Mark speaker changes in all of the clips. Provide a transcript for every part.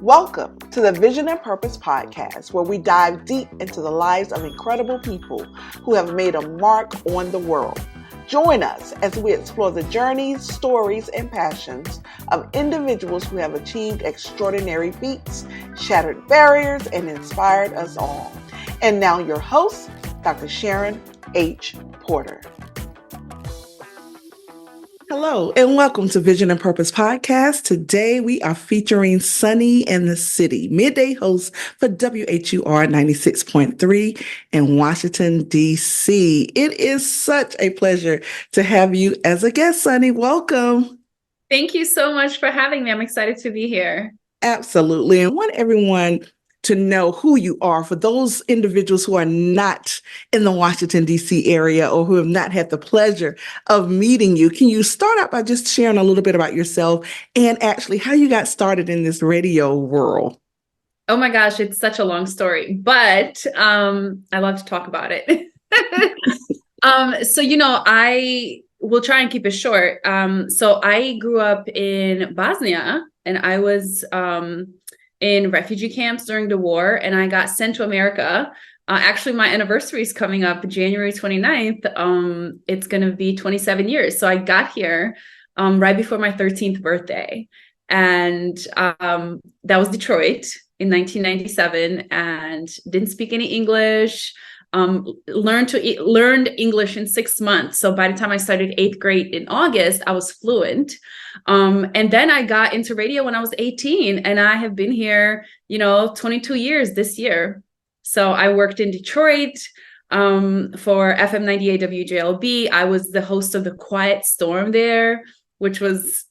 Speaker 1: Welcome to the Vision and Purpose podcast, where we dive deep into the lives of incredible people who have made a mark on the world. Join us as we explore the journeys, stories, and passions of individuals who have achieved extraordinary feats, shattered barriers, and inspired us all. And now your host, Dr. Sharon H. Porter. Hello, and welcome to Vision and Purpose Podcast. Today, we are featuring Sunni and the City, midday host for WHUR 96.3 in Washington, D.C. It is such a pleasure to have you as a guest, Sunni. Welcome.
Speaker 2: Thank you so much for having me. I'm excited to be here.
Speaker 1: Absolutely. And I want everyone to know who you are for those individuals who are not in the Washington, D.C. area or who have not had the pleasure of meeting you. Can you start out by just sharing a little bit about yourself and actually how you got started in this radio world?
Speaker 2: Oh my gosh, it's such a long story, but I love to talk about it. I will try and keep it short. So I grew up in Bosnia, and I was in refugee camps during the war, and I got sent to America. Actually, my anniversary is coming up January 29th. It's going to be 27 years. So I got here right before my 13th birthday. And that was Detroit in 1997, and didn't speak any English. Learned English in 6 months. So by the time I started 8th grade in August, I was fluent. And then I got into radio when I was 18, and I have been here, 22 years this year. So I worked in Detroit for FM 98 WJLB. I was the host of the Quiet Storm there, which is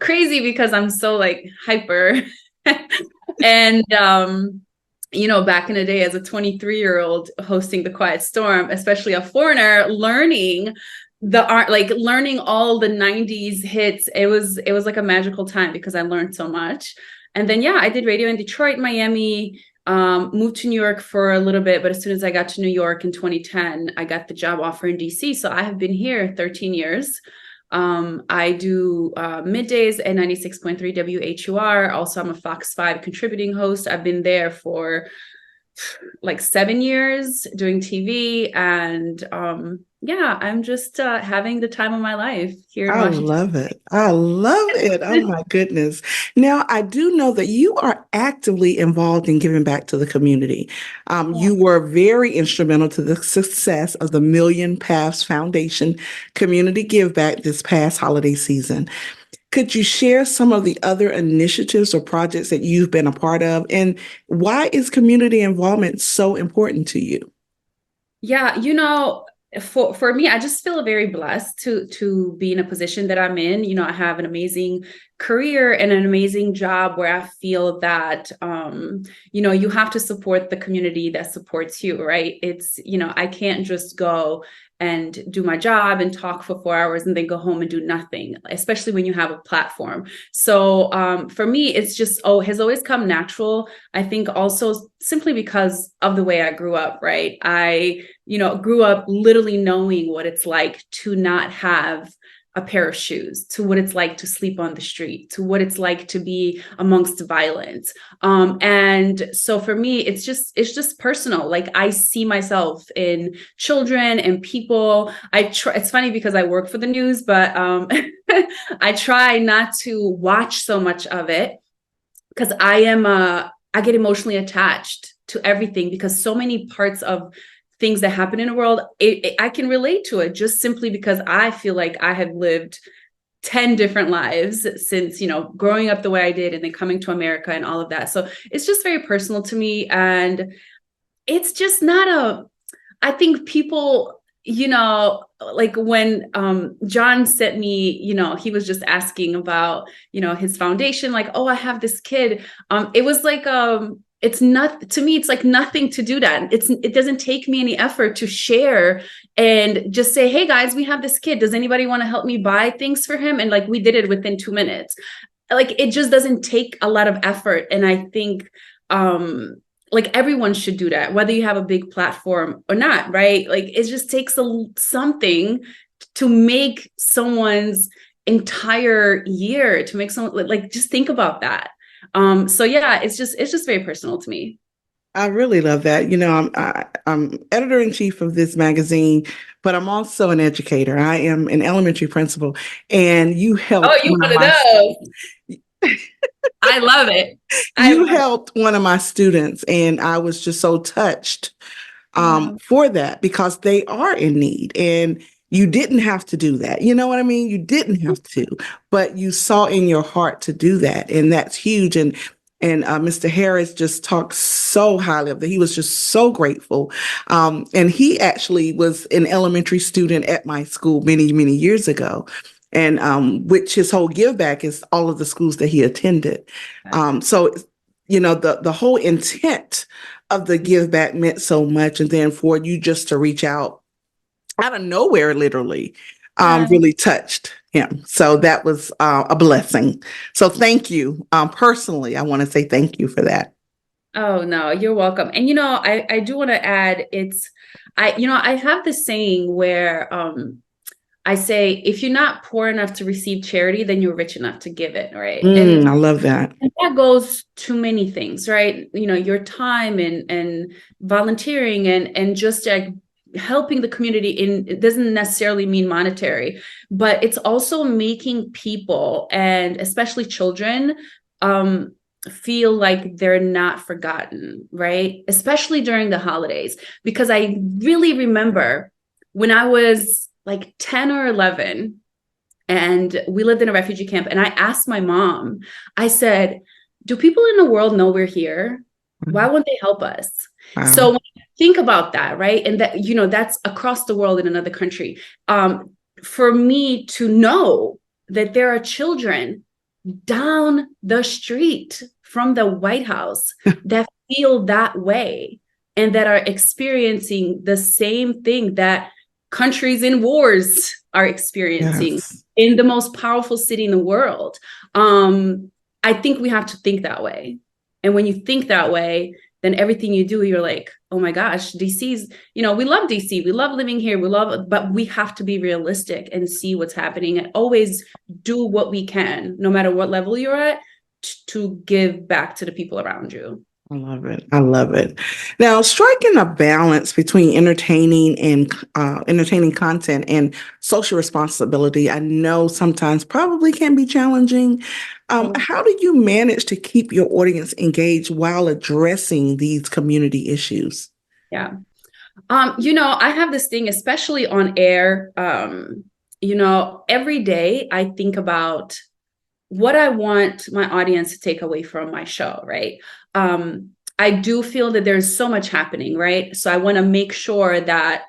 Speaker 2: crazy because I'm so hyper. And back in the day as a 23-year-old hosting the Quiet Storm, especially a foreigner, learning the art, learning all the 90s hits, it was like a magical time because I learned so much. And then, I did radio in Detroit, Miami, moved to New York for a little bit. But as soon as I got to New York in 2010, I got the job offer in DC. So I have been here 13 years. I do middays at 96.3 WHUR. Also, I'm a Fox 5 contributing host. I've been there for 7 years doing TV, and I'm just having the time of my life here in Washington.
Speaker 1: I love it. Oh my goodness. Now, I do know that you are actively involved in giving back to the community. You were very instrumental to the success of the Million Paths Foundation Community Give Back this past holiday season. Could you share some of the other initiatives or projects that you've been a part of, and why is community involvement so important to you?
Speaker 2: Yeah, for me, I just feel very blessed to be in a position that I'm in. I have an amazing career and an amazing job where I feel that, you have to support the community that supports you, right? It's, I can't just go and do my job and talk for 4 hours and then go home and do nothing, especially when you have a platform. So for me, it's just, has always come natural. I think also simply because of the way I grew up, right? I, grew up literally knowing what it's like to not have a pair of shoes, to what it's like to sleep on the street, to what it's like to be amongst violence. And so for me, it's just personal. I see myself in children and people. It's funny because I work for the news, but I try not to watch so much of it because I get emotionally attached to everything, because so many parts of things that happen in the world, I can relate to it just simply because I feel like I have lived 10 different lives since, growing up the way I did and then coming to America and all of that. So it's just very personal to me. And it's just not I think people, when John sent me, he was just asking about, his foundation, I have this kid. It was it's not, to me, it's nothing to do that. It doesn't take me any effort to share and just say, hey guys, we have this kid. Does anybody want to help me buy things for him? And we did it within 2 minutes. It just doesn't take a lot of effort. And I think, everyone should do that, whether you have a big platform or not, right? It just takes something to make someone's entire year to make someone like, just think about that. So yeah, it's just very personal to me.
Speaker 1: I really love that. I'm editor-in-chief of this magazine, but I'm also an educator. I am an elementary principal, and
Speaker 2: Oh, you one of those. I love it. I
Speaker 1: you
Speaker 2: love it.
Speaker 1: helped one of my students, and I was just so touched
Speaker 2: Wow.
Speaker 1: for that, because they are in need, and you didn't have to do that. You know what I mean? You didn't have to, but you saw in your heart to do that, and that's huge. And Mr. Harris just talked so highly of that. He was just so grateful. And he actually was an elementary student at my school many, many years ago. And which his whole give back is all of the schools that he attended. So, the whole intent of the give back meant so much. And then for you just to reach out of nowhere, literally, really touched him. So that was a blessing. So thank you. Personally, I want to say thank you for that.
Speaker 2: Oh no, you're welcome. And I do want to add, I have this saying where I say, if you're not poor enough to receive charity, then you're rich enough to give it, right?
Speaker 1: I love that.
Speaker 2: And that goes to many things, right? Your time and volunteering and just like helping the community it doesn't necessarily mean monetary, but it's also making people, and especially children, feel like they're not forgotten, right? Especially during the holidays, because I really remember when I was like 10 or 11 and we lived in a refugee camp, and I asked my mom, I said, do people in the world know we're here? Why won't they help us?
Speaker 1: Wow.
Speaker 2: So when you think about that, right? And that, that's across the world in another country. For me to know that there are children down the street from the White House that feel that way and that are experiencing the same thing that countries in wars are experiencing in the most powerful city in the world. I think we have to think that way. And when you think that way, then everything you do, you're like, oh my gosh, DC's, we love DC. We love living here. But we have to be realistic and see what's happening and always do what we can, no matter what level you're at, to give back to the people around you.
Speaker 1: I love it. I love it. Now, striking a balance between entertaining content and social responsibility, I know sometimes probably can be challenging. How do you manage to keep your audience engaged while addressing these community issues?
Speaker 2: Yeah. I have this thing, especially on air. Every day I think about what I want my audience to take away from my show, right? I do feel that there's so much happening, right? So I want to make sure that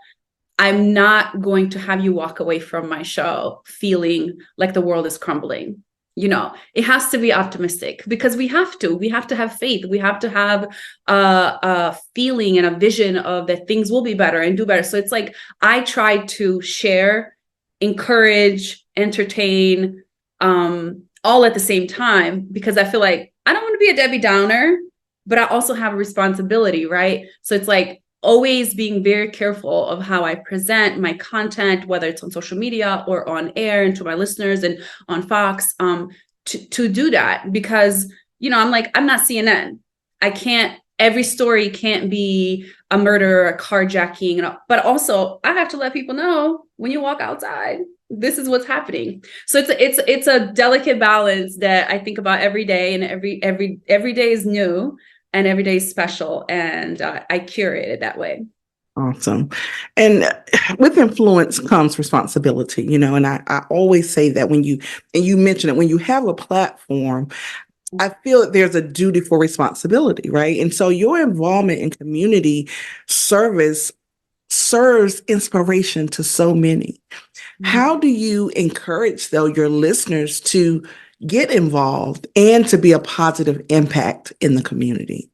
Speaker 2: I'm not going to have you walk away from my show feeling like the world is crumbling. It has to be optimistic, because we have to have faith. We have to have a feeling and a vision of that things will be better and do better. So it's like, I try to share, encourage, entertain, all at the same time, because I feel like I don't want to be a Debbie Downer, but I also have a responsibility, right? So it's like always being very careful of how I present my content, whether it's on social media or on air and to my listeners and on Fox, to do that, because, I'm like, I'm not CNN. Every story can't be a murder, a carjacking, but also I have to let people know when you walk outside, this is what's happening. So it's a delicate balance that I think about every day, and every day is new and every day is special, and I curate it that way.
Speaker 1: Awesome. And with influence comes responsibility, and I always say that and you mentioned it, when you have a platform, I feel that there's a duty for responsibility, right? And so your involvement in community service serves inspiration to so many. How do you encourage, though, your listeners to get involved and to be a positive impact in the community?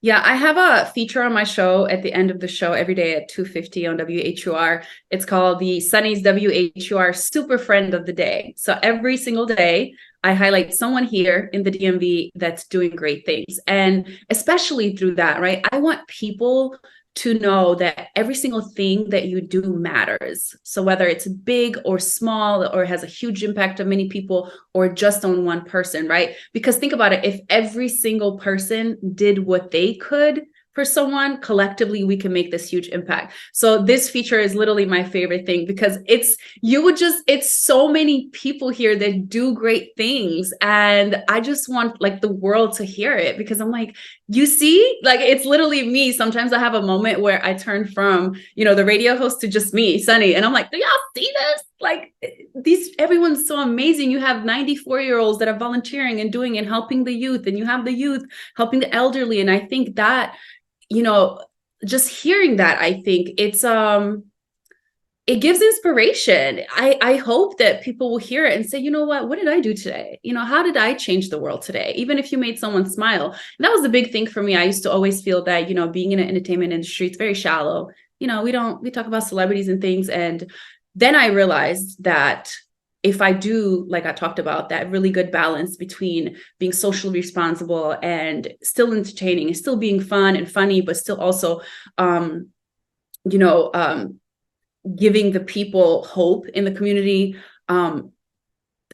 Speaker 2: Yeah, I have a feature on my show at the end of the show every day at 2:50 on WHUR. It's called the Sunni's WHUR Super Friend of the Day. So every single day, I highlight someone here in the DMV that's doing great things. And especially through that, right? I want people to know that every single thing that you do matters. So whether it's big or small or has a huge impact on many people or just on one person, right? Because think about it, if every single person did what they could for someone, collectively, we can make this huge impact. So this feature is literally my favorite thing because it's so many people here that do great things. And I just want like the world to hear it because I'm like, you see, like it's literally me. Sometimes I have a moment where I turn from, the radio host to just me, Sunny. And I'm like, do y'all see this? Like everyone's so amazing. You have 94-year-olds that are volunteering and doing and helping the youth, and you have the youth helping the elderly. And I think that, just hearing that, I think it gives inspiration. I hope that people will hear it and say, you know what did I do today? How did I change the world today? Even if you made someone smile. And that was the big thing for me. I used to always feel that, being in an entertainment industry, it's very shallow. We talk about celebrities and things. And then I realized that if I do, like I talked about, that really good balance between being socially responsible and still entertaining and still being fun and funny, but still also, giving the people hope in the community. I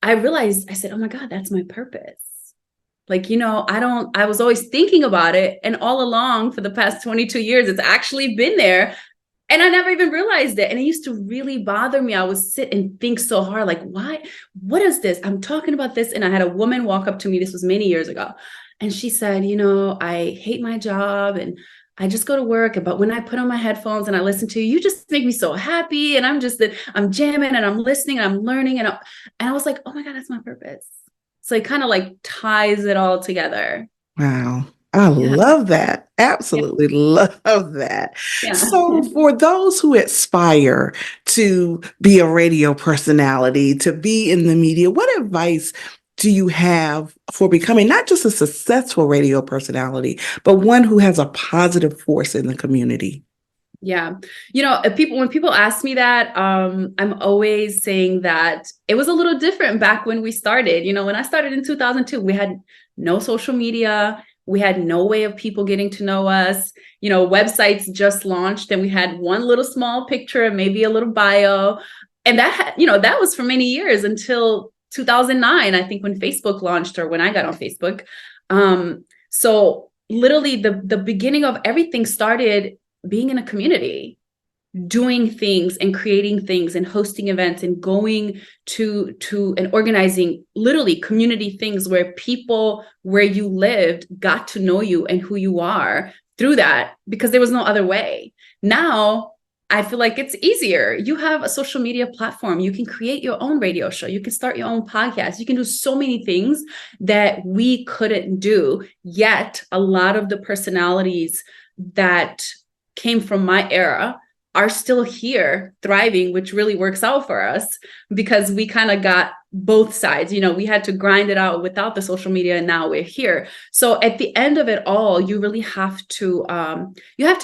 Speaker 2: realized, I said, oh my God, that's my purpose. Like, I was always thinking about it. And all along for the past 22 years, it's actually been there. And I never even realized it. And it used to really bother me. I would sit and think so hard, like, why? What is this? I'm talking about this. And I had a woman walk up to me. This was many years ago. And she said, I hate my job and I just go to work. But when I put on my headphones and I listen to you, you just make me so happy. And I'm jamming and I'm listening and I'm learning. And I was like, oh my God, that's my purpose. So it kind of like ties it all together.
Speaker 1: Wow. I love that. Absolutely love that.
Speaker 2: Yeah.
Speaker 1: So for those who aspire to be a radio personality, to be in the media, what advice do you have for becoming not just a successful radio personality, but one who has a positive force in the community?
Speaker 2: Yeah. When people ask me that, I'm always saying that it was a little different back when we started. When I started in 2002, we had no social media. We had no way of people getting to know us. Websites just launched and we had one little small picture and maybe a little bio. And that was for many years until 2009, I think, when Facebook launched, or when I got on Facebook. So literally the beginning of everything started being in a community, doing things and creating things and hosting events and going to and organizing literally community things where people where you lived got to know you and who you are through that, because there was no other way. Now I feel like it's easier. You have a social media platform. You can create your own radio show. You can start your own podcast. You can do so many things that we couldn't do. Yet a lot of the personalities that came from my era are still here thriving, which really works out for us because we kind of got both sides. We had to grind it out without the social media, and now we're here. So at the end of it all, you really have to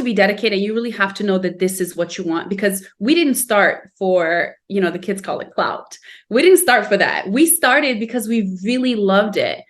Speaker 2: be dedicated. You really have to know that this is what you want, because we didn't start for, the kids call it clout. We didn't start for that. We started because we really loved it.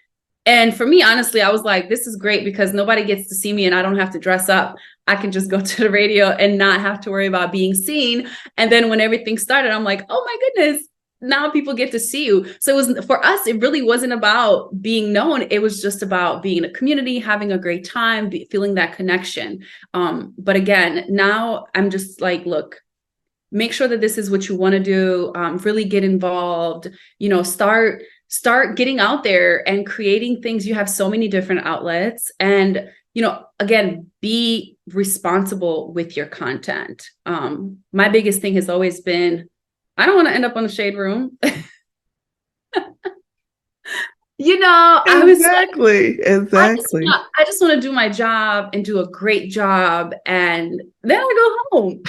Speaker 2: And for me, honestly, I was like, this is great because nobody gets to see me and I don't have to dress up. I can just go to the radio and not have to worry about being seen. And then when everything started, I'm like, oh my goodness, now people get to see you. So it was, for us, it really wasn't about being known. It was just about being in a community, having a great time, feeling that connection. But again, now I'm just like, look, make sure that this is what you want to do. Really get involved, start getting out there and creating things. You have so many different outlets, and, again, be responsible with your content. My biggest thing has always been, I don't want to end up on the Shade Room.
Speaker 1: Exactly.
Speaker 2: I just want to do my job and do a great job. And then I go home.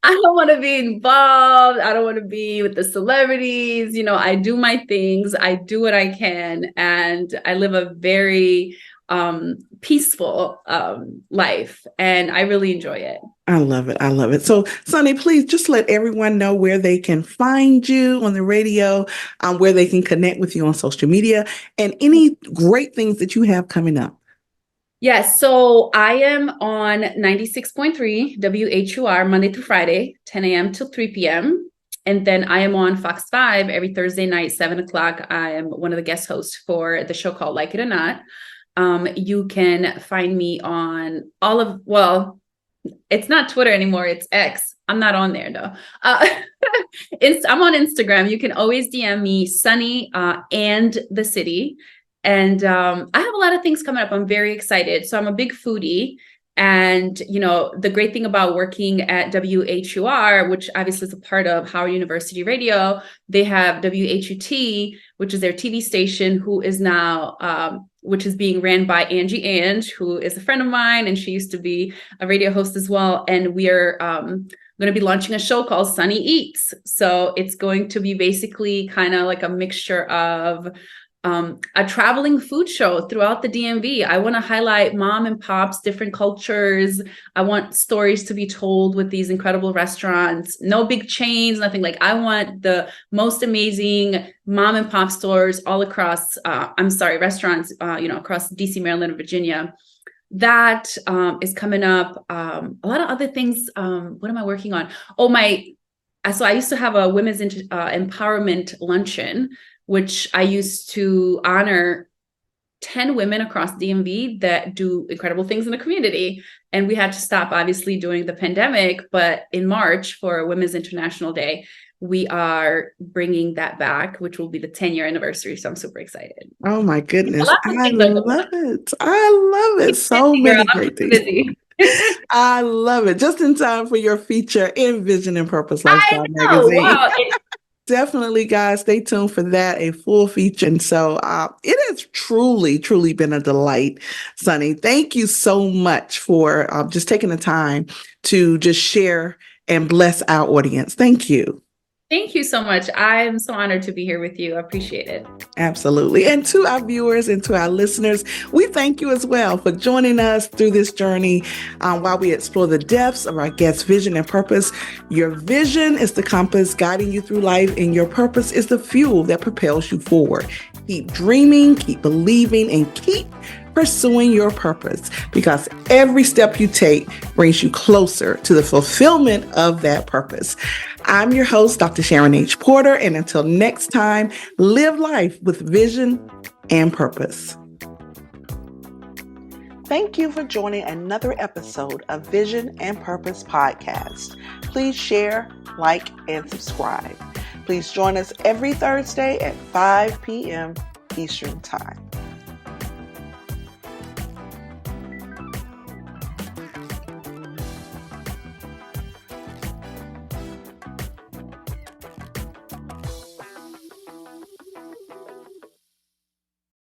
Speaker 2: I don't want to be involved. I don't want to be with the celebrities. I do my things. I do what I can. And I live a very peaceful life. And I really enjoy it.
Speaker 1: I love it. I love it. So, Sunni, please just let everyone know where they can find you on the radio, where they can connect with you on social media, and any great things that you have coming up.
Speaker 2: Yes, so I am on 96.3 WHUR Monday through Friday, 10 a.m. till 3 p.m. And then I am on Fox 5 every Thursday night, 7 o'clock. I am one of the guest hosts for the show called Like It or Not. You can find me on it's not Twitter anymore, it's X. I'm not on there though. I'm on Instagram. You can always DM me, Sunni and the city. And I have a lot of things coming up. I'm very excited. So I'm a big foodie. And, the great thing about working at WHUR, which obviously is a part of WHUR University Radio, they have WHUT, which is their TV station, who is now, which is being ran by Angie And, who is a friend of mine. And she used to be a radio host as well. And we are going to be launching a show called Sunni Eats. So it's going to be basically kind of like a mixture of a traveling food show throughout the DMV. I want to highlight mom and pop's different cultures. I want stories to be told with these incredible restaurants. No big chains, nothing. Like, I want the most amazing mom and pop stores all across, restaurants, across DC, Maryland, and Virginia. That is coming up. A lot of other things. What am I working on? So I used to have a women's empowerment luncheon, which I used to honor 10 women across DMV that do incredible things in the community. And we had to stop, obviously, during the pandemic. But in March, for Women's International Day, we are bringing that back, which will be the 10-year anniversary. So I'm super excited.
Speaker 1: Oh my goodness.
Speaker 2: I
Speaker 1: love it. I love it. So many great things. I love it. Just in time for your feature in Vision and Purpose Lifestyle Magazine.
Speaker 2: Wow.
Speaker 1: Definitely, guys, stay tuned for that, a full feature. And so it has truly, truly been a delight, Sunni. Thank you so much for just taking the time to just share and bless our audience. Thank you.
Speaker 2: Thank you so much. I'm so honored to be here with you. I appreciate it.
Speaker 1: Absolutely. And to our viewers and to our listeners, we thank you as well for joining us through this journey while we explore the depths of our guest's vision and purpose. Your vision is the compass guiding you through life, and your purpose is the fuel that propels you forward. Keep dreaming, keep believing, and keep pursuing your purpose, because every step you take brings you closer to the fulfillment of that purpose. I'm your host, Dr. Sharon H. Porter, and until next time, live life with vision and purpose. Thank you for joining another episode of Vision and Purpose Podcast. Please share, like, and subscribe. Please join us every Thursday at 5 p.m. Eastern Time.